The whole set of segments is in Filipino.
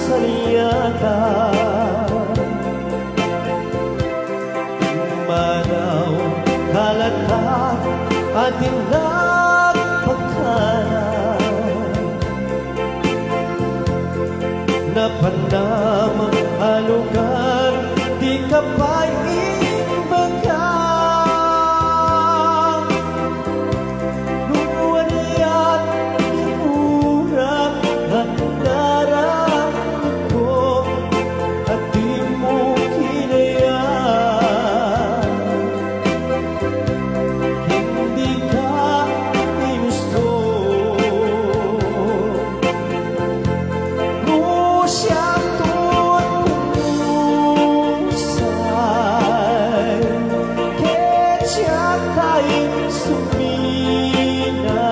saliyata manaw kalatag ating nagpagkana napanamang alugan di ka pa imbaga luwan at imurak at nararamdaman ko at di mo kinayaan hindi ka ginusto siyang tutusay kahit siya tayo sumina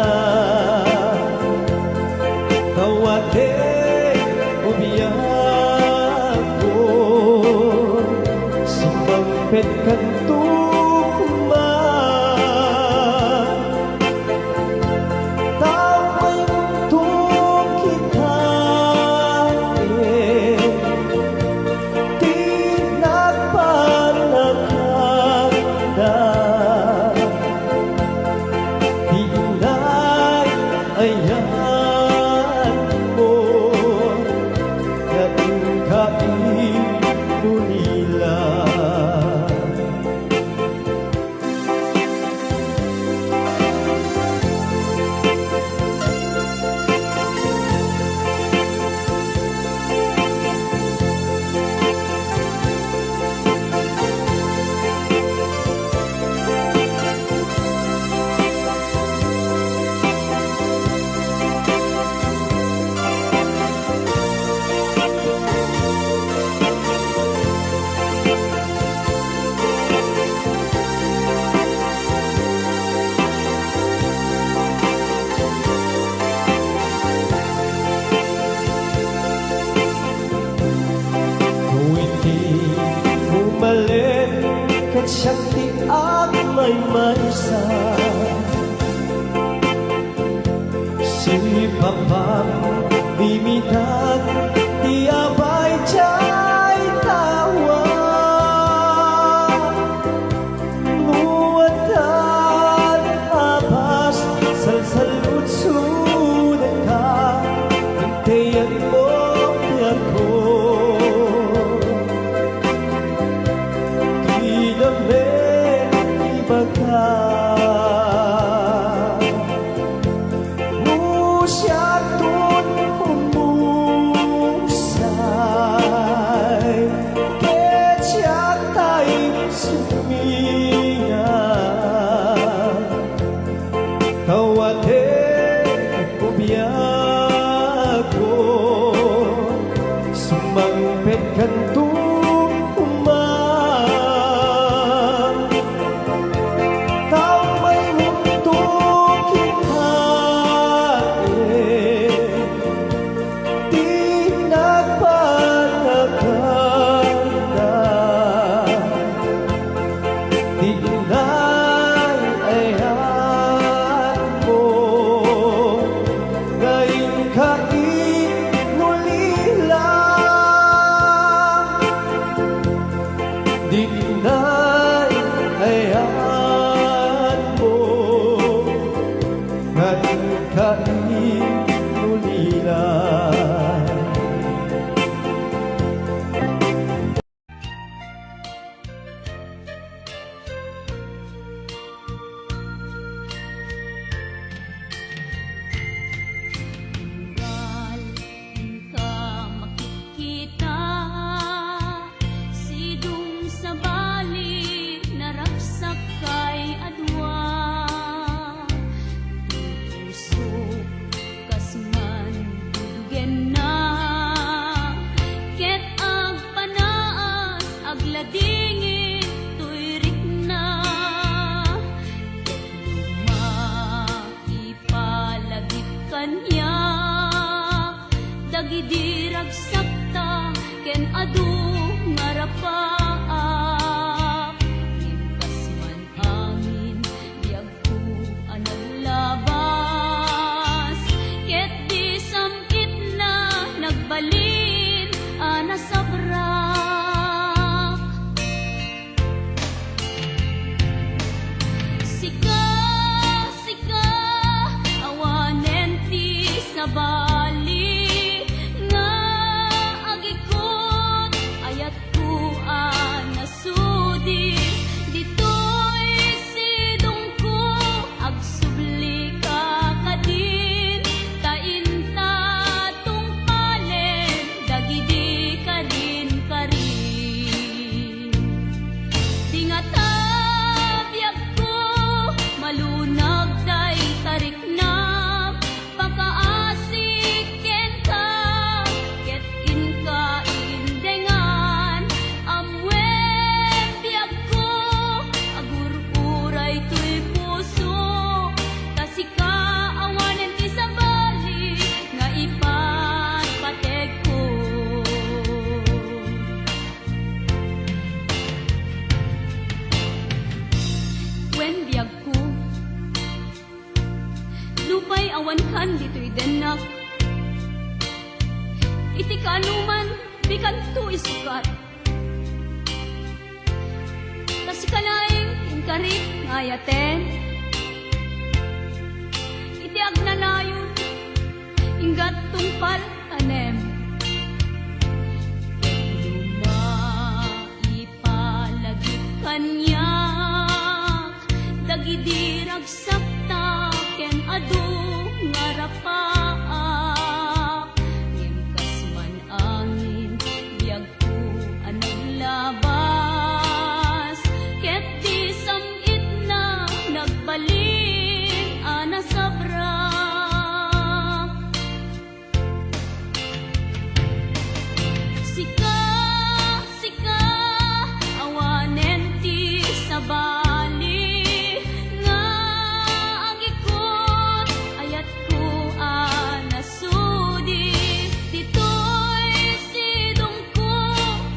tawate umiyak ko sumampit kanto kat siyang tiag may manisa si Papa bimitan di abay jay tawa muatan abas salsalud sudah ka hintayan mo ako Musyatun humusay ket siya tayo sumina tawate ubiyak ko sumampit kanto Dagidirag sakta ken adu ngarapaak Limpas man angin biag ko anaglabas ket di samkit na nagbalin ana sabrak. Sika, sika, awanen ti sabali nga agikot ayat ko anasudi ditoy sidong ko agsubli ka kadin tainta tungpalen dagidi kadin karin tingata biag ko malunag day tarik na pakaasik ken ka ket in ka indengan amwen biag ko agur-uray to'y puso kasika awanen ti sabali nga ipatpateg ko. Wen biag ko lupay awan kan dito'y denak iti kanuman bikan to isukat kasi kanaing inkarit ngayaten iti agnanayon inggat tungpal tanem ipalagip kanyak dagidi ragsakta ken adu ngarapaak ngimkas man angin biag ko anaglabas ket di samit na nagbalin ana sabrak. Sika, sika, awanen ti sabali nga agikot ayat ko anasudi ditoy sidong ko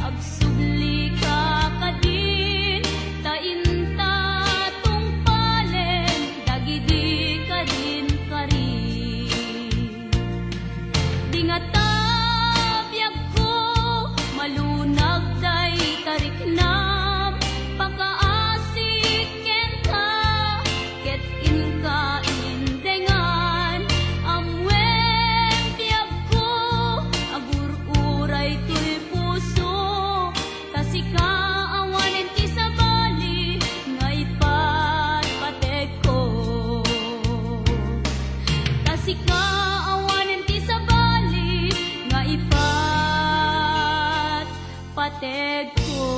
agsubli ka kadin tainta tungpalen dagidi kadin karin dingata biag ko malunag day tariknam pakaasik ken ka ket in ka indengan amwen biag ko agur-uray to'y puso kasika awanen ti sabali nga ipatpateg ko kasika awanen ti sabali nga ipatpateg ko.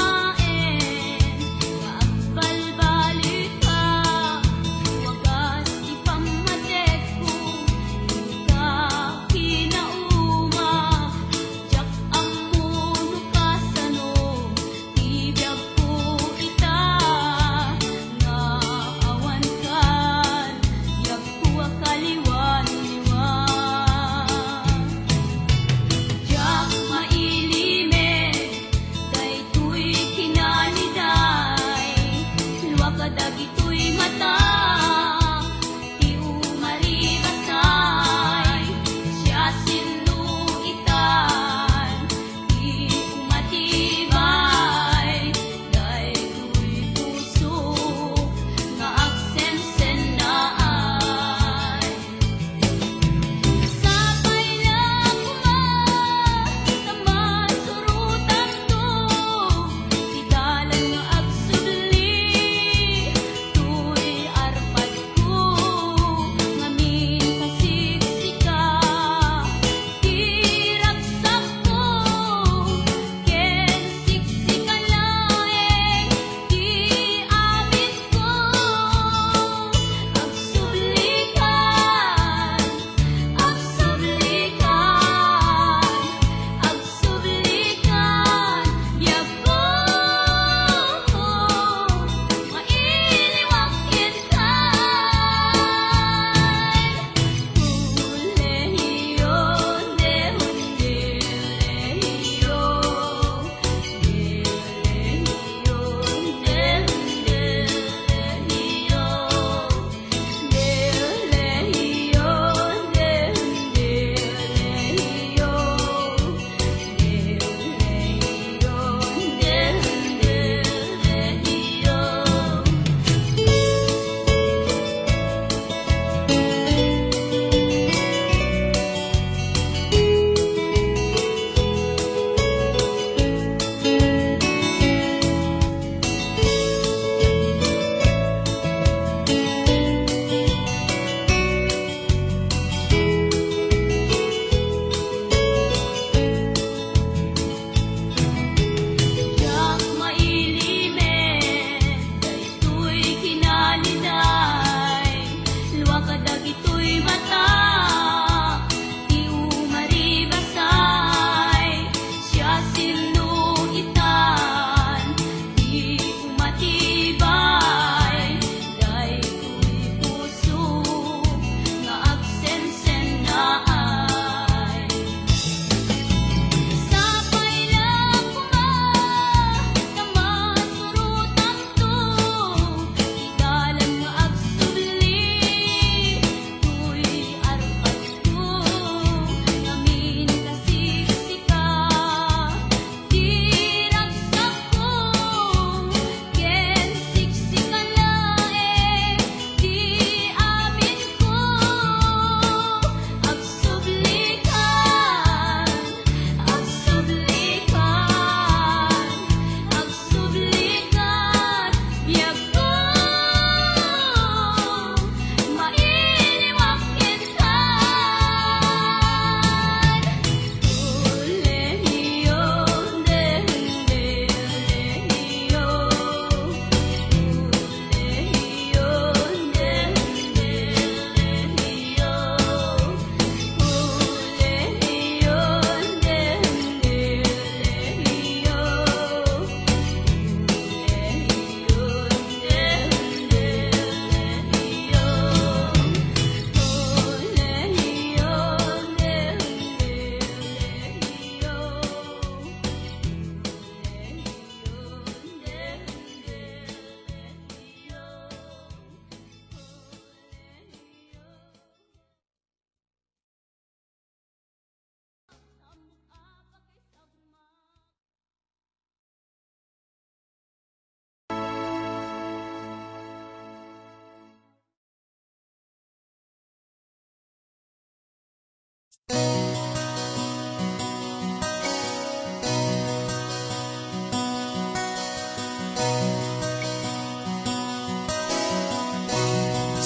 Namnamaen kaagbalbalik ka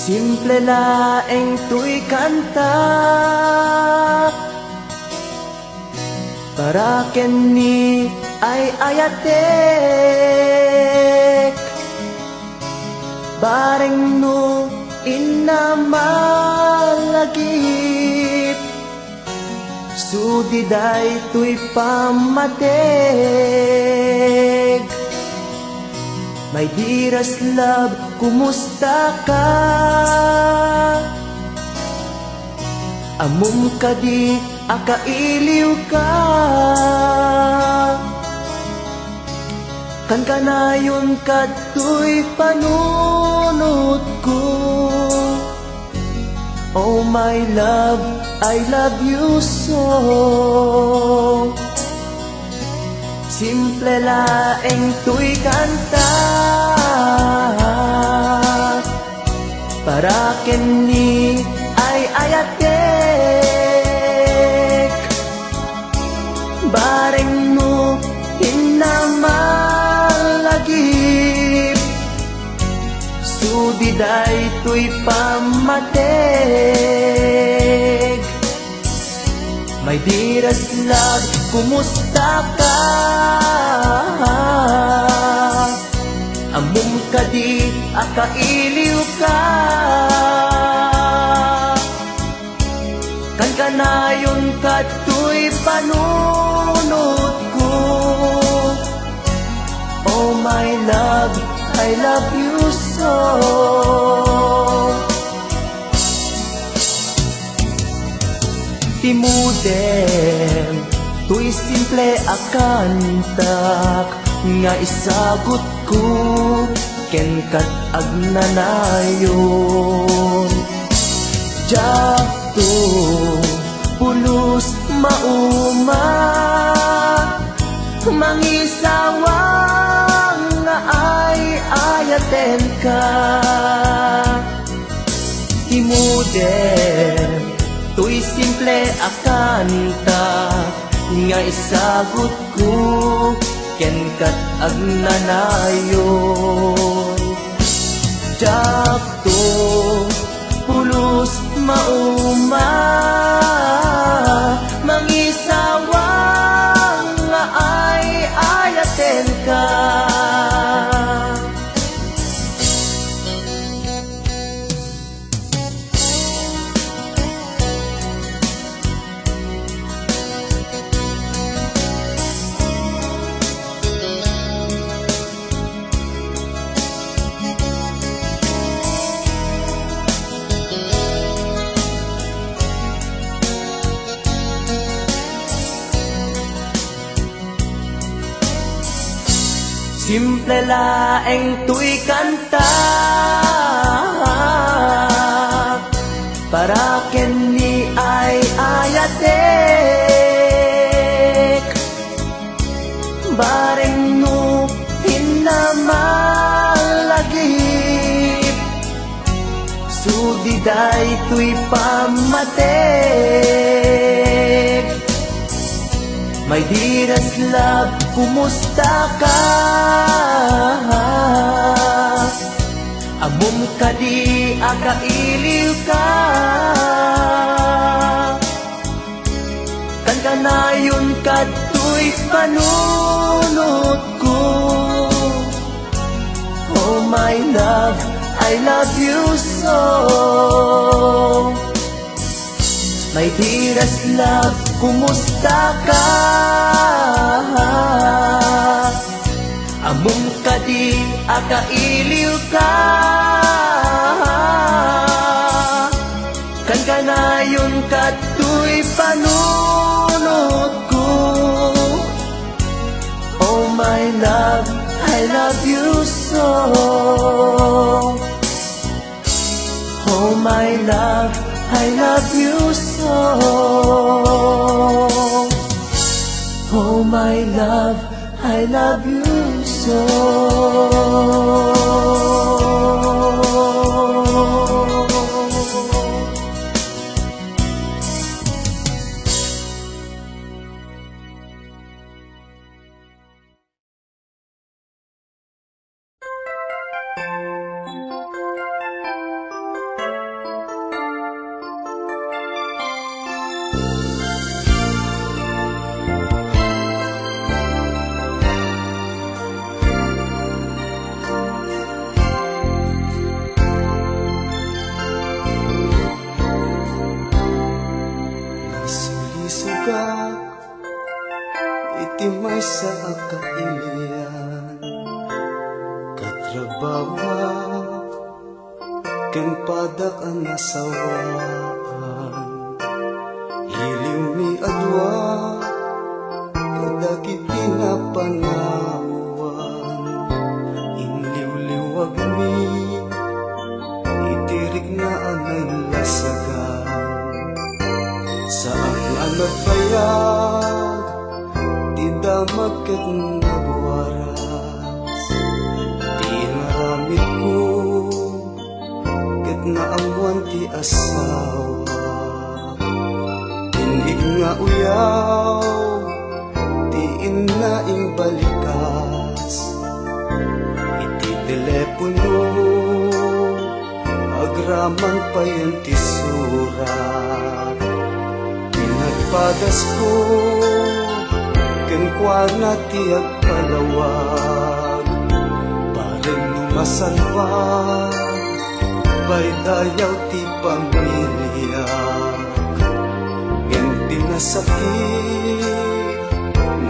Simple laeng tuy kanta para ken ni ay ayatek bareng no inamalagip sudiday tuy pamateg. My dearest love, kumusta ka? Amom ka di akailiw ka. Kan kanayon kato'y panunod ko. Oh my love, I love you so. Simple laeng tuy kanta para ken ni ay ayatek bareng no hinamalagip sudiday tuy pamateg. My dearest love, kumusta ka? Amom ka di akailiw ka. Kan kanayon kato'y panunod ko. Oh my love, I love you so. Timudem, tuy simple akantak nga isagot ko ken kat agnanayon. Jakto pulos mauma mangisawang nga ay ayaten ka. Timudem, tuy simple akanta nga isagot ko ken kat agnanayon. Jakto pulos mauma mangisawang nga ay ayaten ka. Simple laeng tuy kanta para ken ni ay ayatek bareng no hinamalagip sudiday tuy pamateg. My dearest love, kumusta ka? Amom ka di akailiw ka. Kan kanayon kato'y panunod ko. Oh my love, I love you so. My dearest love, kumusta ka? Amom ka di akailiw ka. Kan kanayon kato'y panunod ko. Oh my love, I love you so. Oh my love, I love you so. Oh my love, I love you so. mawak ken padak ang nasawaan iliw mi adwa kadagit pinapanawan inliw-liwag mi itirik na anay lasagan saan nga nagbayag di damag ket nagwaras di naramit ko ket naamuan ti asawa tinig nga uyaw ti inaing balikas iti telepono agraman pa yan ti surat pinagpadas ko ken kuana ti agpalawag bareng numasalwag bay dayaw ti pamilya ken pinasakit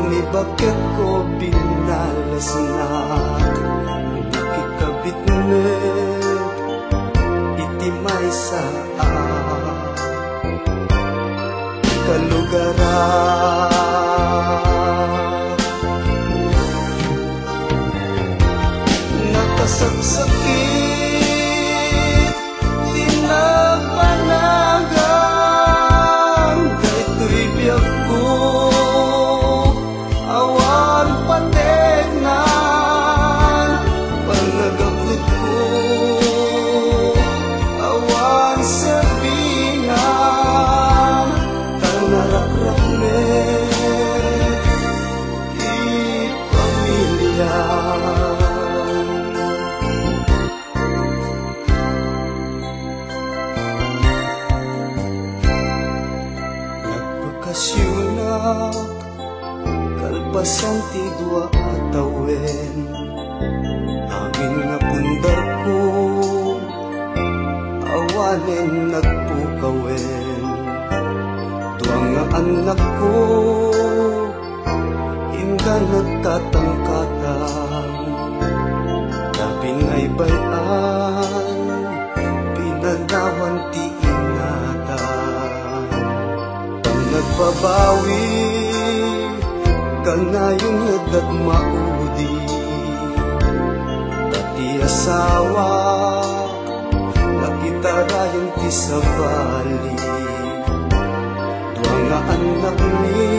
ni bakit ko binalas na nakikabitnet iti may saan kalugaran nakasagsakit tinapanagan daytoy biyag ko awan pategnan panagapot ko awan sabingan tanarakrapnet di pamilya nagpakasyunak kalpasan ti dua atawen angin nga pundar ko awanen nagpukawen duwang nga anak ko inga nagkatangkatang labing ay bayan pinanawan ti ingatan pang nagbabawi kanayong nadat maudi tati asawa nakita rayon ti sabali duwang nga anak ni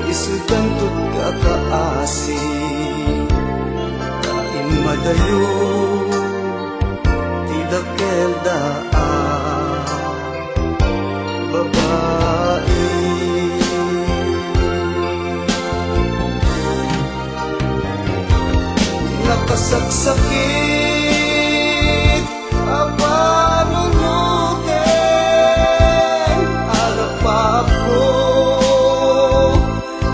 isudan tut kakaasi tain madayo ti dakel daan babae nakasagsakit aparunuten alapap ko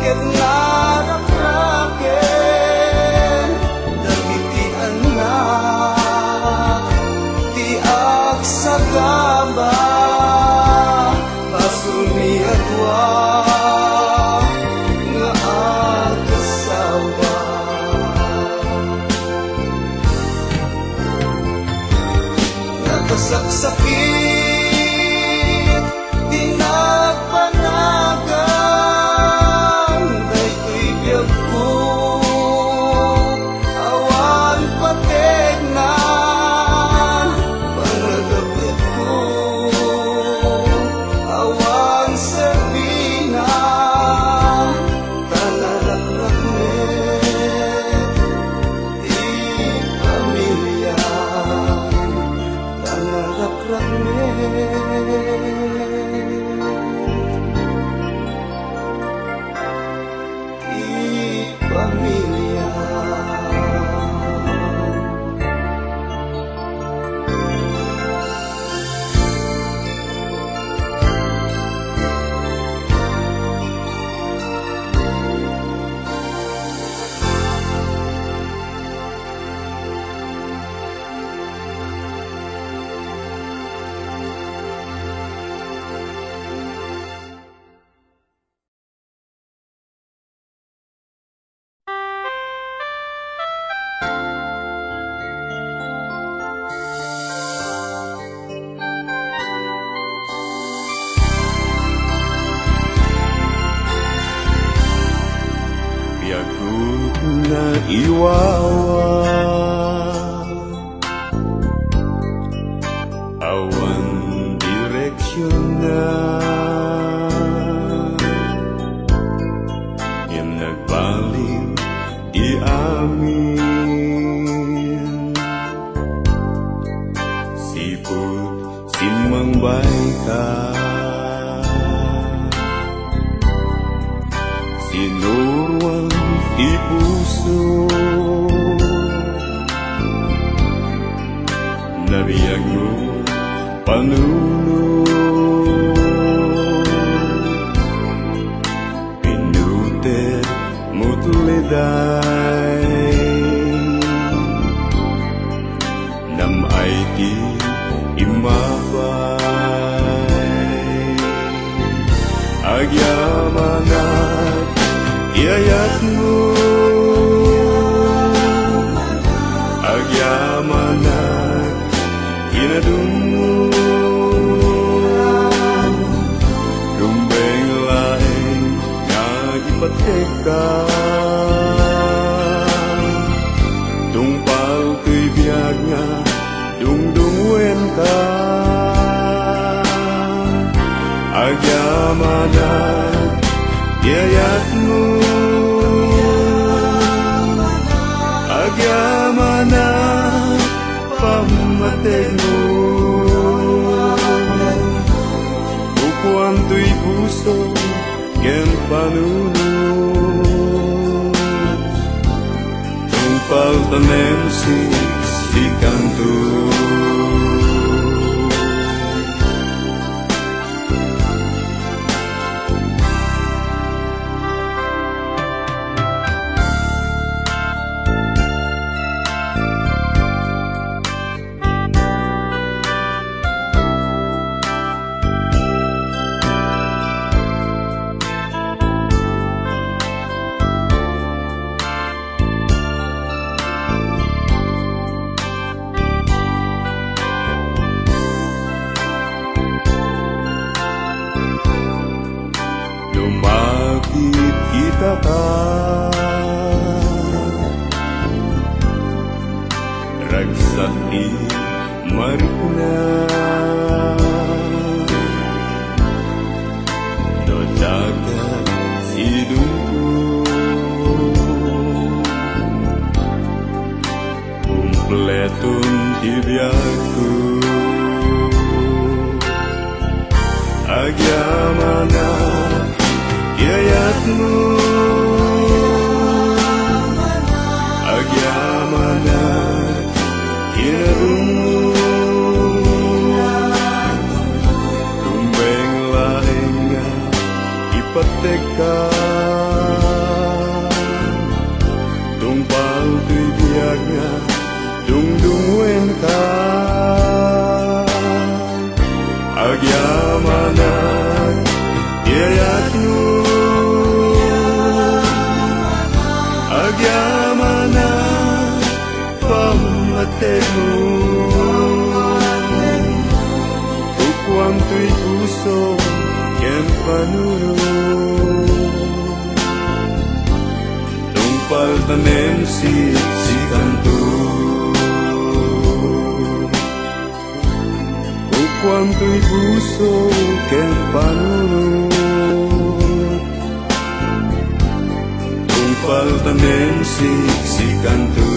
ket narakraken dagiti anak ti agsagaba pasumi adwa nga agasawa nakasagsakit tinagpanagan daytoy biyag ko awan pategnan panagapit ko awan sabingan tanarakrapnet di pamilya tanarakrapnet na iwawa. Awan direksyon na yang nagbalik di amin. Siput simang baika, sinuruan di puso, nabiyag mo panuno, pinuter mo tuliday, namay di imabay. Agyamanat iayat mo, agyamanat inadung mo, rumbeng laeng nga ipateka, tungpal tuy biyag nga dungdungwen ka. Agyamanat iayat mo, agyamanat pamateg mo, upuan tuy puso ken panunod, tungpal tanem si kanto. Lumapit kita ka, ragsak di marikna, dodagat sidungko, kumpletun tibiyagku. Agyamanat iayat mo, agyamanat inadung mo, rumbeng laeng nga ipateka, tungpal tuy biyag nga dungdungwen ka. Agyamanat iayat mo, agyamanat pamateg mo, upuan tuy puso ken panunod, tungpal tanem si kanto, upuan tuy puso ken panunod, tungpal tanem si kanto.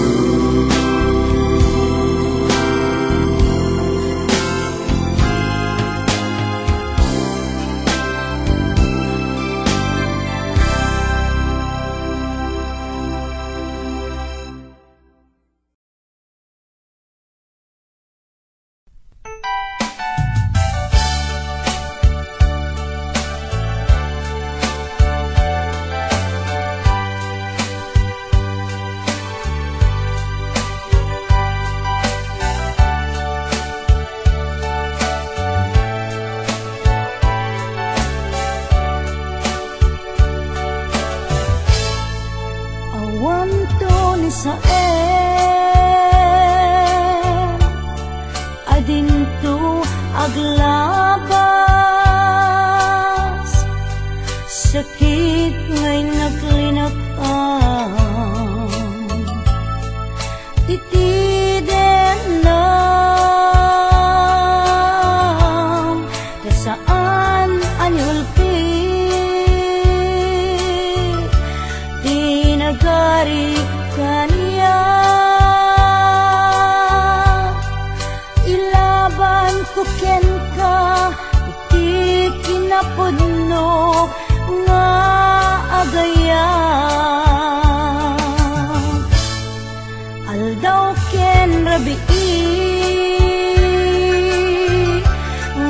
ken rabii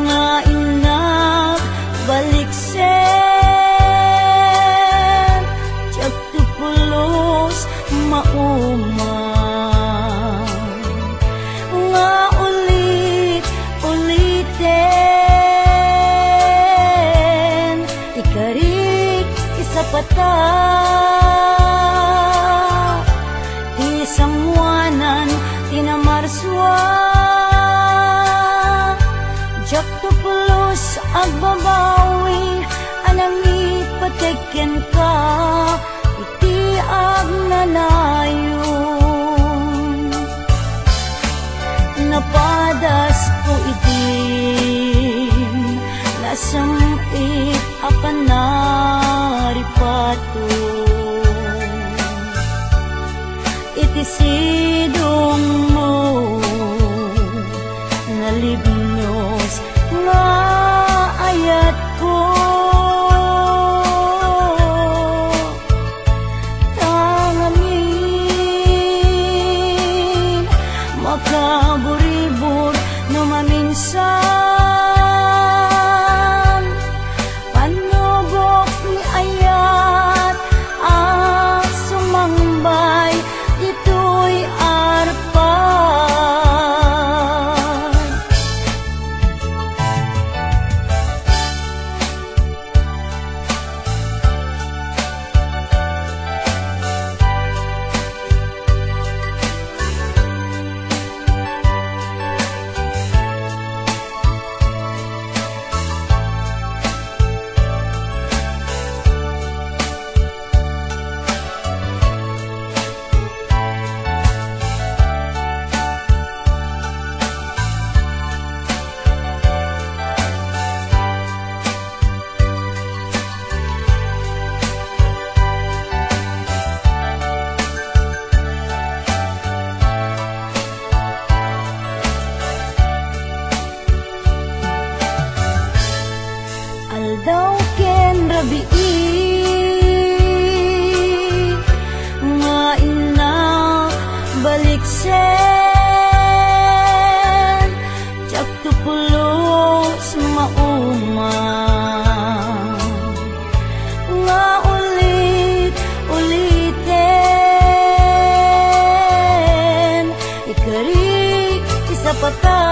nga inak baliksen tiyak tupulos maumang nga ulit-uliten ikarik isapata sangwanan tinamarswa jak tupulos agbabawi anang ipateken ka iti agnanayon napadas ko itin nasamit akan naripato itisidong mo nalibnos nga ayat ko tangamin makaburibur no maminsan panubok ni ayat ang sumambay ito'y arpan aldaw ken rabii nga inak baliksen tiyak tupulos maumang nga ulit-uliten ikarik isapata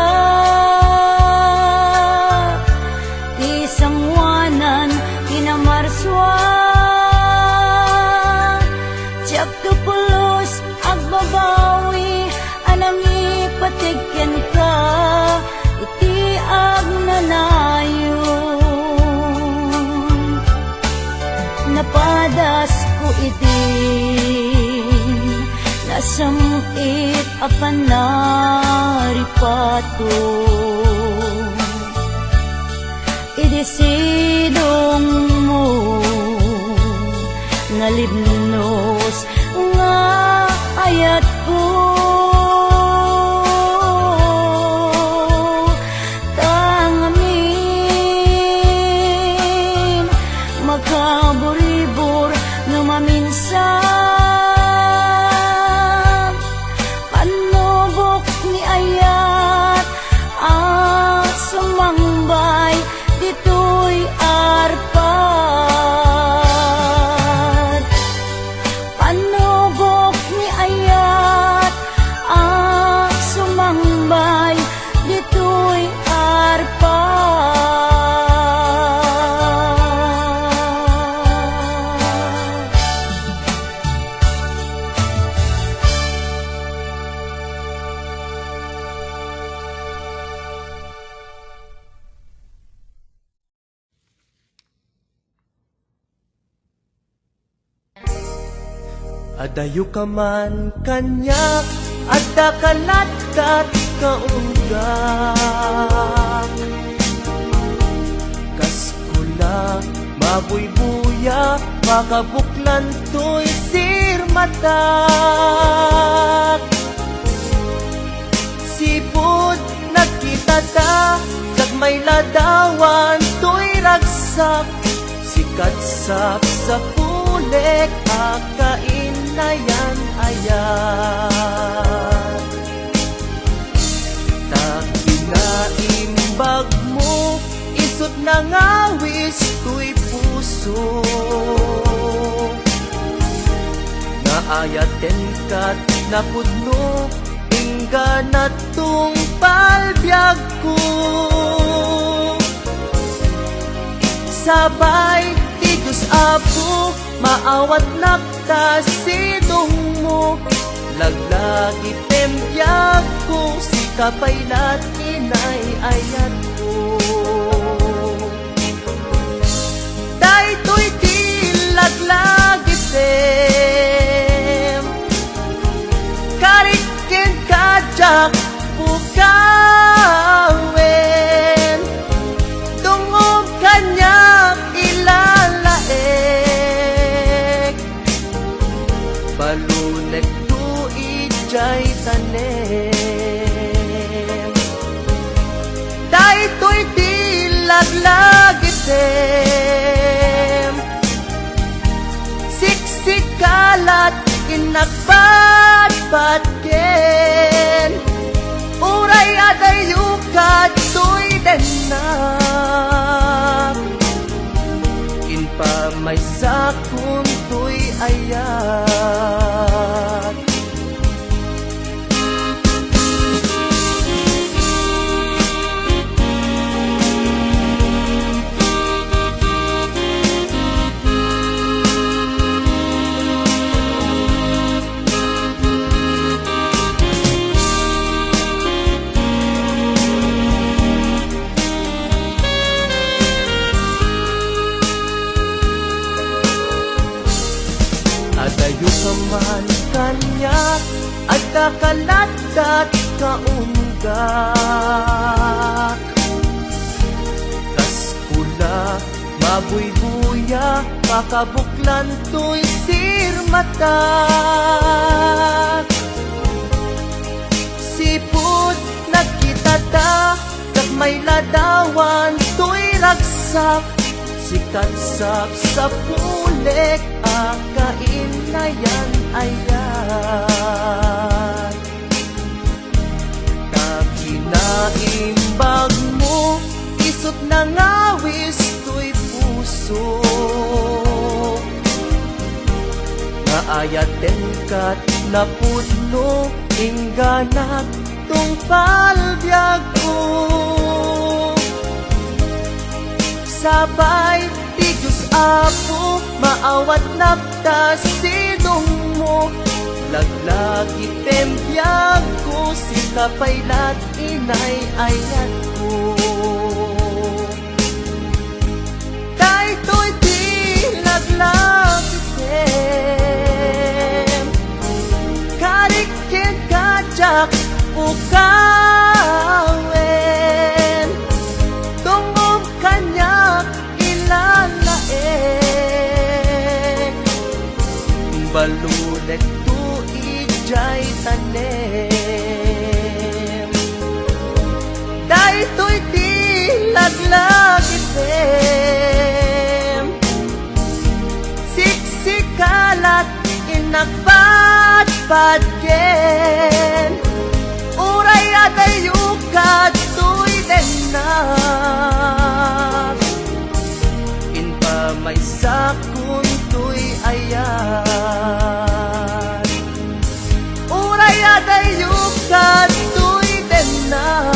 sangwanan tinamarswa tiyak tupulos agbabawi anang ipateken ka iti agnanayon napadas ko itin nasamit apan naripato idisidong mo nalibnos nga ayat ko tangamin makaburibur no maminsan panubok ni ayat ang sumangbay dito'y arpan panubok ni ayat ang sumangbay dito'y arpan Adayo ka man kanyak adda kalatkat kaunggak kaskula mabuybuya makabuklan to'y sirmatak sipod nakita ta kag may ladawan to'y ragsak sikatsap sa pulek akain na yan ayat nangawis tuy puso, naayaten kat napudno ingga na tung palbiag ko. Sabay ti Diyos Apo maawat nakta sidong mo, laglagi tembyag ko si kapaylat inay ayat ko. Daytoy ti laglagi tem kariken kajak pukawen, dungob kanya ilalaek, balunek tu ijay tanem. Daytoy ti laglagi tem siksikalat inagbatbatken, uray adayukat tuy denak, inpamay sakun tuy ayat. Adayo ka man kanya at kakaladat kaunggak, kas pula mabuybuya makabuklan to'y sirmatak. Sipot nagkitata kag may ladawan to'y ragsak, sikatsak sa pulek akain na yan ayan. Taginaimbag mo isot nangawis tuy puso, naayaten kat napudno ingganak tung palbiag ko. Sabay ti Diyos Apo maawat nakta sidong mo, laglagi tembyag ko si kapaylat inay ayat ko. Daytoy ti laglagi tem kariken kajak pukawen, dungob kanyak ilalaek, balunek tu ijay tanem. Daytoy ti laglagi tem siksikalat inagbatbatken, uray adayukat tuy denak, inpamay sakun tuy ayat. Uray adayukat tuy denak,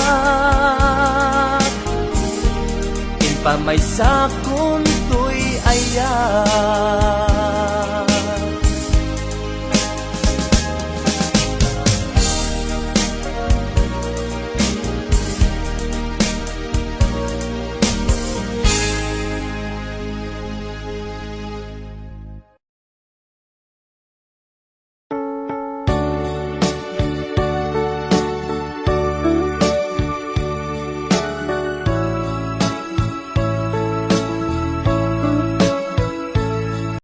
inpamay sakun